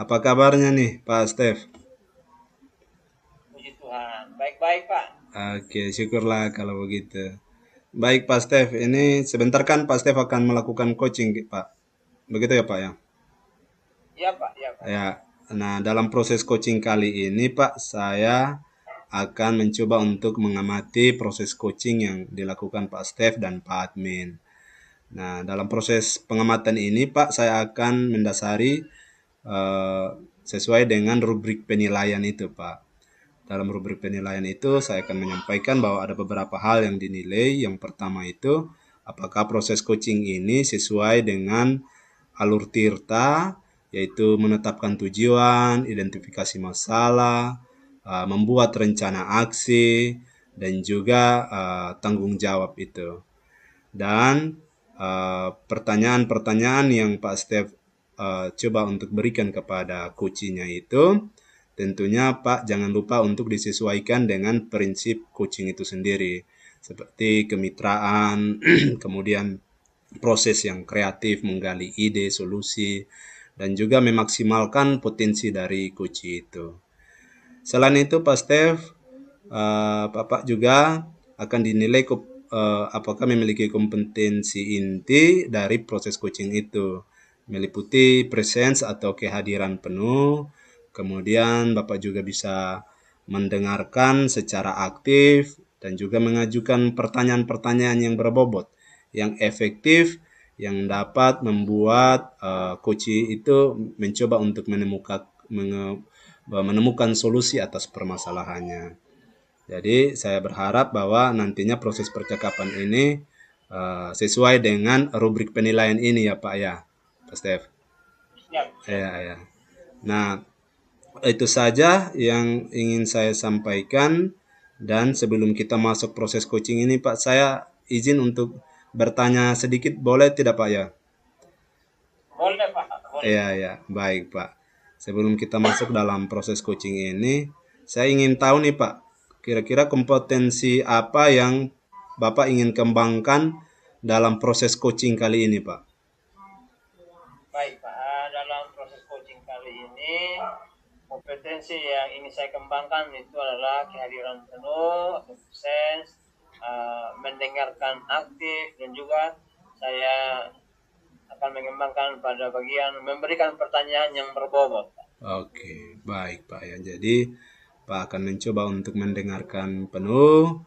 apa kabarnya nih Pak Stef? Puji Tuhan. Baik-baik, Pak. Oke, syukurlah kalau begitu. Baik Pak Stef, ini sebentar kan Pak Stef akan melakukan coaching Pak. Begitu ya Pak ya? Iya, Pak. Iya, Pak. Ya, nah dalam proses coaching kali ini Pak, saya akan mencoba untuk mengamati proses coaching yang dilakukan Pak Stef dan Pak Admin. Nah, dalam proses pengamatan ini Pak, saya akan mendasari eh, sesuai dengan rubrik penilaian itu Pak. Dalam rubrik penilaian itu saya akan menyampaikan bahwa ada beberapa hal yang dinilai. Yang pertama itu, apakah proses coaching ini sesuai dengan alur Tirta, yaitu menetapkan tujuan, identifikasi masalah, membuat rencana aksi, dan juga tanggung jawab itu. Dan pertanyaan-pertanyaan yang Pak Stef coba untuk berikan kepada coachingnya itu, tentunya Pak jangan lupa untuk disesuaikan dengan prinsip coaching itu sendiri, seperti kemitraan, kemudian proses yang kreatif, menggali ide, solusi, dan juga memaksimalkan potensi dari coach itu. Selain itu, Pak Stef, Bapak juga akan dinilai apakah memiliki kompetensi inti dari proses coaching itu, meliputi presence atau kehadiran penuh. Kemudian Bapak juga bisa mendengarkan secara aktif dan juga mengajukan pertanyaan-pertanyaan yang berbobot, yang efektif, yang dapat membuat coach itu mencoba untuk menemukan solusi atas permasalahannya. Jadi saya berharap bahwa nantinya proses percakapan ini sesuai dengan rubrik penilaian ini ya Pak ya, Pak Stef. Siap, siap. Ya, ya. Nah, itu saja yang ingin saya sampaikan. Dan sebelum kita masuk proses coaching ini Pak, saya izin untuk bertanya sedikit, boleh tidak Pak ya? Boleh, Pak. Boleh. Ya, ya, baik Pak. Sebelum kita masuk dalam proses coaching ini, saya ingin tahu nih Pak, kira-kira kompetensi apa yang Bapak ingin kembangkan dalam proses coaching kali ini Pak? Baik, Pak. Dalam proses coaching kali ini, kompetensi yang ingin saya kembangkan itu adalah kehadiran penuh atau presence, mendengarkan aktif, dan juga saya akan mengembangkan pada bagian memberikan pertanyaan yang berbobot. Oke, baik Pak ya. Jadi Pak akan mencoba untuk mendengarkan penuh,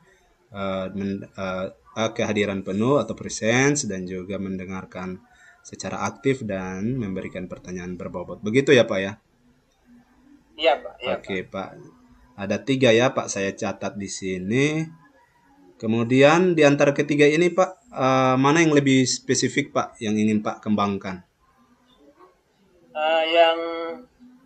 kehadiran penuh atau presence, dan juga mendengarkan secara aktif dan memberikan pertanyaan berbobot. Begitu ya Pak ya? Iya, Pak. Iya, Oke Pak. Pak. Ada 3 ya Pak, saya catat di sini. Kemudian di antara ketiga ini Pak, mana yang lebih spesifik Pak yang ingin Pak kembangkan? Yang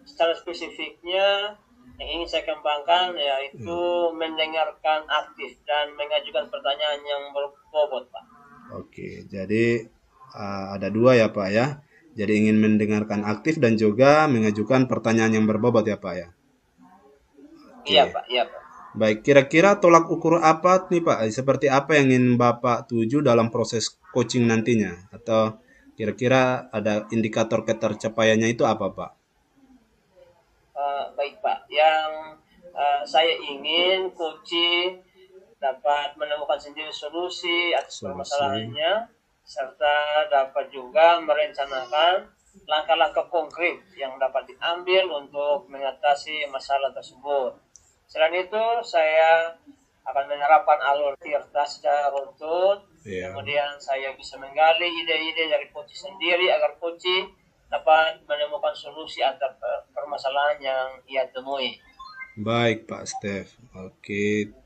secara spesifiknya yang ingin saya kembangkan yaitu mendengarkan aktif dan mengajukan pertanyaan yang berbobot, Pak. Oke, jadi ada 2 ya Pak ya. Jadi ingin mendengarkan aktif dan juga mengajukan pertanyaan yang berbobot ya Pak ya. Iya, Oke. Pak. Iya, Pak. Baik, kira-kira tolak ukur apa nih Pak? Seperti apa yang ingin Bapak tuju dalam proses coaching nantinya? Atau kira-kira ada indikator ketercapaiannya itu apa Pak? Baik, Pak. Yang saya ingin coaching dapat menemukan sendiri solusi atas Solusi. permasalahannya, serta dapat juga merencanakan langkah-langkah konkret yang dapat diambil untuk mengatasi masalah tersebut. Selain itu, saya akan menerapkan alur tirta secara runtun. Iya. Kemudian saya bisa menggali ide-ide dari coach sendiri agar coach dapat menemukan solusi atas permasalahan yang ia temui. Baik Pak Stef. Oke.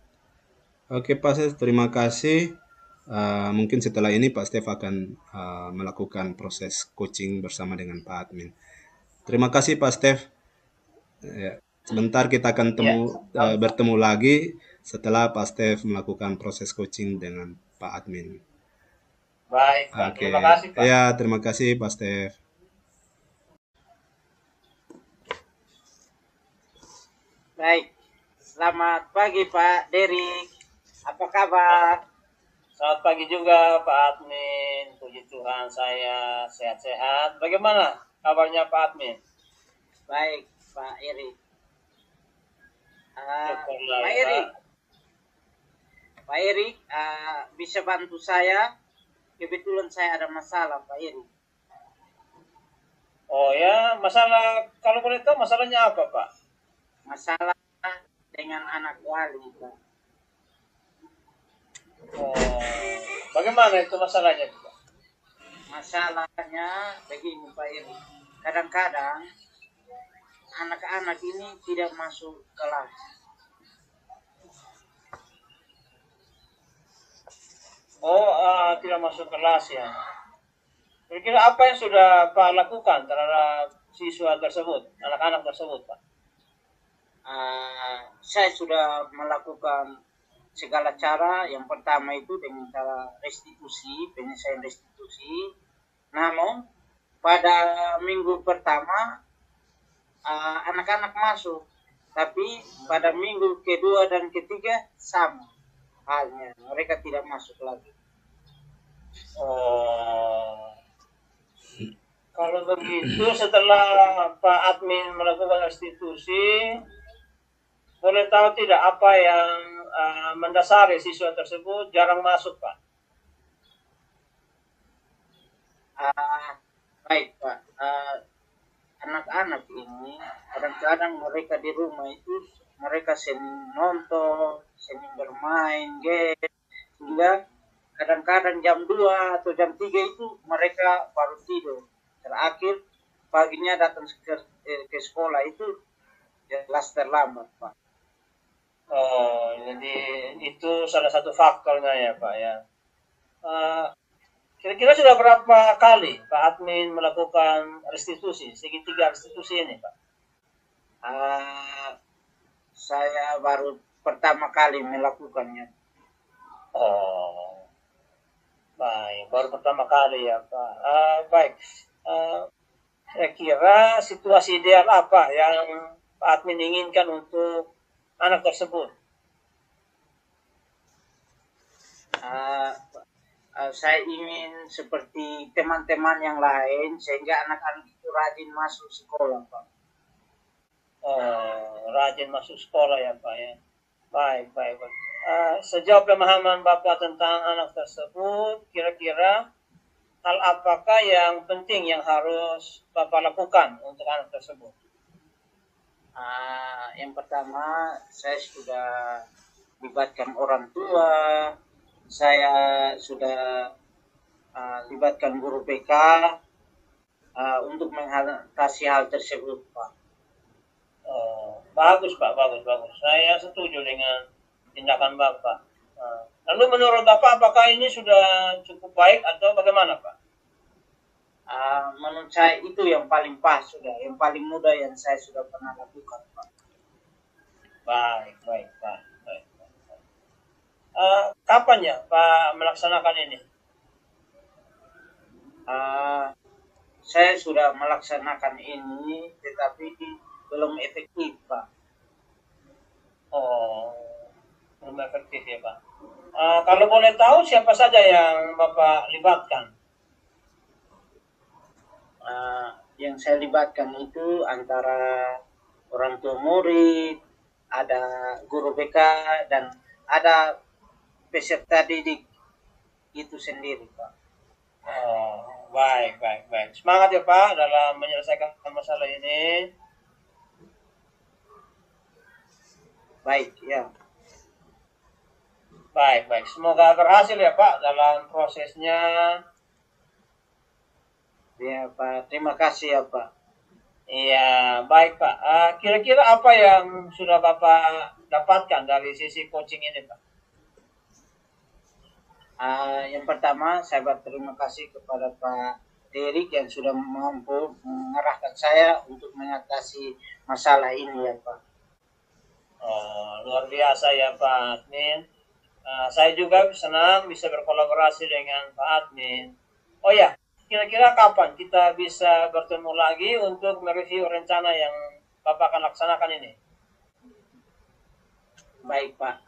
Oke Pak Stef, terima kasih. Mungkin setelah ini Pak Stef akan melakukan proses coaching bersama dengan Pak Admin. Terima kasih Pak Stef. Ya, sebentar kita akan Ya, bertemu lagi setelah Pak Stef melakukan proses coaching dengan Pak Admin. baik, Pak. Oke, Terima kasih, Pak. ya terima kasih Pak Stef. Baik, selamat pagi Pak Derik. Apa kabar? Selamat pagi juga, Pak Admin. Puji Tuhan, saya sehat-sehat. Bagaimana kabarnya, Pak Admin? Baik, Pak Erik. Syukurlah Pak ya Erik, Pak. Pak Erik, bisa bantu saya? Kebetulan saya ada masalah, Pak Erik. Oh ya, masalah, kalau boleh tahu masalahnya apa Pak? Masalah dengan anak wali, Pak. Oh, bagaimana itu masalahnya Pak? Masalahnya begini, Pak Erik. Kadang-kadang anak-anak ini tidak masuk kelas. Oh, tidak masuk kelas ya. Kira-kira apa yang sudah Pak lakukan terhadap siswa tersebut, anak-anak tersebut Pak? Saya sudah melakukan segala cara. Yang pertama itu dengan cara restitusi, penyelesaian restitusi. Namun pada minggu pertama anak-anak masuk, tapi pada minggu kedua dan ketiga sama halnya, mereka tidak masuk lagi. Oh, kalau begitu setelah Pak Admin melakukan restitusi, boleh tahu tidak apa yang mendasari siswa tersebut jarang masuk Pak? Baik Pak, anak-anak ini kadang-kadang mereka di rumah itu mereka sering nonton, sering bermain game, sehingga kadang-kadang jam 2 atau jam 3 itu mereka baru tidur. Terakhir paginya datang ke sekolah itu jelas terlambat Pak. Oh, jadi itu salah satu faktornya ya Pak ya. Kira-kira sudah berapa kali Pak Admin melakukan restitusi, segitiga restitusi ini Pak? Saya baru pertama kali melakukannya. Oh, baik, baru pertama kali ya Pak. Baik, kira-kira situasi ideal apa yang Pak Admin inginkan untuk anak tersebut? Saya ingin seperti teman-teman yang lain sehingga anak-anak itu rajin masuk sekolah Pak. Oh, rajin masuk sekolah ya Pak ya. Baik, baik, baik. Sejauh pemahaman Bapak tentang anak tersebut, kira-kira hal apakah yang penting yang harus Bapak lakukan untuk anak tersebut? Yang pertama, saya sudah libatkan orang tua, saya sudah libatkan guru BK untuk mengatasi hal tersebut Pak. Oh, bagus Pak, bagus, bagus. Saya setuju dengan tindakan Bapak. Lalu menurut Bapak apakah ini sudah cukup baik atau bagaimana Pak? Menurut saya itu yang paling pas sudah, yang paling mudah yang saya sudah pernah lakukan Pak. Baik, baik Pak. Baik, baik, baik. Kapan ya Pak melaksanakan ini? Saya sudah melaksanakan ini, tetapi belum efektif Pak. Oh, belum efektif ya Pak. Kalau boleh tahu siapa saja yang Bapak libatkan? Yang saya libatkan itu antara orang tua murid, ada guru BK, dan ada peserta didik itu sendiri Pak. Oh, baik, baik, baik. Semangat ya Pak dalam menyelesaikan masalah ini. Baik ya. Baik, baik. Semoga berhasil ya Pak dalam prosesnya. Ya Pak, terima kasih ya Pak. Iya, baik Pak. Kira-kira apa yang sudah Bapak dapatkan dari sisi coaching ini Pak? Yang pertama, saya berterima kasih kepada Pak Derik yang sudah mampu mengarahkan saya untuk mengatasi masalah ini ya Pak. Oh, luar biasa ya Pak Admin. Saya juga senang bisa berkolaborasi dengan Pak Admin. Oh ya, kira-kira kapan kita bisa bertemu lagi untuk mereview rencana yang Bapak akan laksanakan ini? Baik Pak,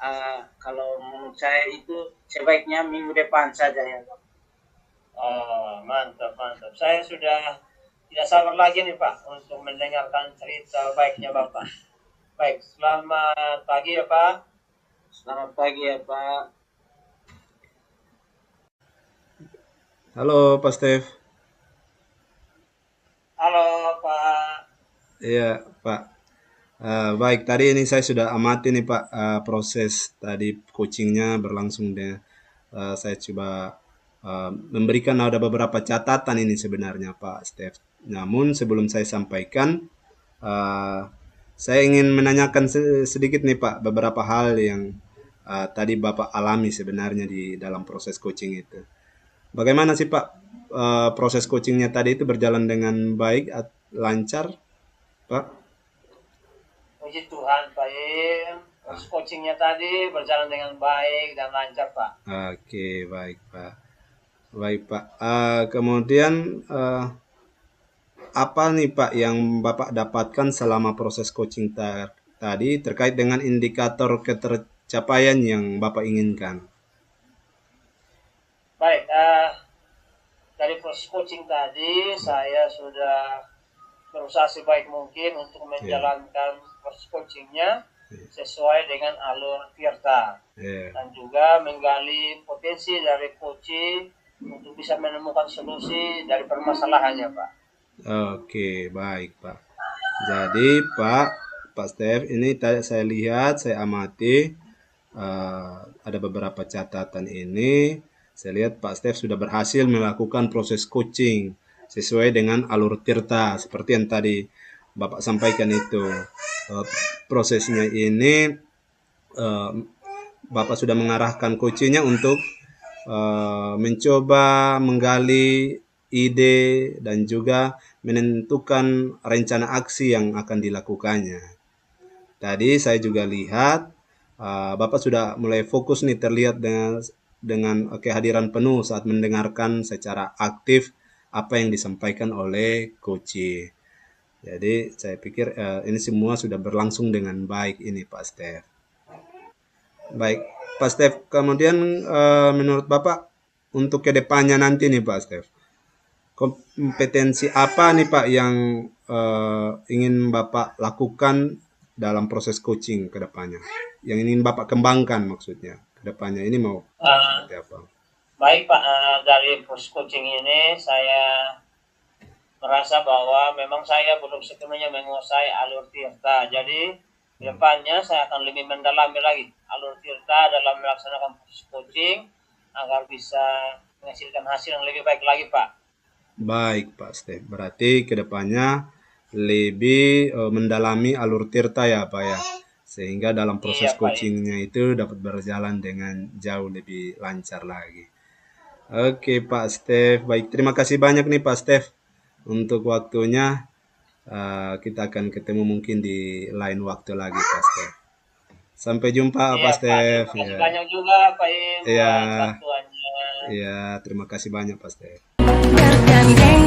kalau menurut saya itu sebaiknya minggu depan saja ya Pak. Oh, mantap, mantap. Saya sudah tidak sabar lagi nih Pak untuk mendengarkan cerita baiknya Bapak. Baik, selamat pagi ya Pak. Selamat pagi ya Pak. Halo Pak Stef. Halo Pak. Iya Pak. Baik, tadi ini saya sudah amati nih Pak, proses tadi coachingnya berlangsung deh. Saya coba memberikan ada beberapa catatan ini sebenarnya Pak Stef. Namun sebelum saya sampaikan, eh, saya ingin menanyakan sedikit nih Pak beberapa hal yang tadi Bapak alami sebenarnya di dalam proses coaching itu. Bagaimana sih Pak proses coachingnya tadi itu berjalan dengan baik, lancar Pak? Puji Tuhan Pak Im. Proses coachingnya tadi berjalan dengan baik dan lancar Pak. Oke, baik Pak. Baik Pak. Kemudian apa nih Pak yang Bapak dapatkan selama proses coaching tadi terkait dengan indikator ketercapaian yang Bapak inginkan? Baik, dari proses coaching tadi saya sudah berusaha sebaik mungkin untuk menjalankan proses coachingnya sesuai dengan alur Tirta dan juga menggali potensi dari coaching untuk bisa menemukan solusi dari permasalahannya Pak. Oke, baik Pak. Jadi Pak Stef, ini tadi saya lihat, saya amati ada beberapa catatan ini. Saya lihat Pak Stef sudah berhasil melakukan proses coaching sesuai dengan alur Tirta seperti yang tadi Bapak sampaikan itu. Prosesnya ini Bapak sudah mengarahkan coachingnya untuk mencoba menggali ide dan juga menentukan rencana aksi yang akan dilakukannya. Tadi saya juga lihat Bapak sudah mulai fokus nih, terlihat dengan kehadiran penuh saat mendengarkan secara aktif apa yang disampaikan oleh coach. Jadi saya pikir ini semua sudah berlangsung dengan baik ini Pak Stef. Baik Pak Stef, kemudian menurut Bapak untuk kedepannya nanti nih Pak Stef, kompetensi apa nih Pak yang ingin Bapak lakukan dalam proses coaching ke depannya? Yang ingin Bapak kembangkan maksudnya ke depannya ini mau seperti apa? Baik Pak, dari proses coaching ini saya merasa bahwa memang saya belum sepenuhnya menguasai alur Tirta. Jadi depannya saya akan lebih mendalami lagi alur Tirta dalam melaksanakan proses coaching agar bisa menghasilkan hasil yang lebih baik lagi Pak. Baik Pak Stef, berarti kedepannya lebih mendalami alur Tirta ya Pak ya, sehingga dalam proses coachingnya itu dapat berjalan dengan jauh lebih lancar lagi. Oke Pak Stef, baik, terima kasih banyak nih Pak Stef untuk waktunya. Kita akan ketemu mungkin di lain waktu lagi Pak Stef. Sampai jumpa Pak Stef. Terima kasih banyak juga Pak Im buat waktunya. Iya, terima kasih banyak Pak Stef. Bergandeng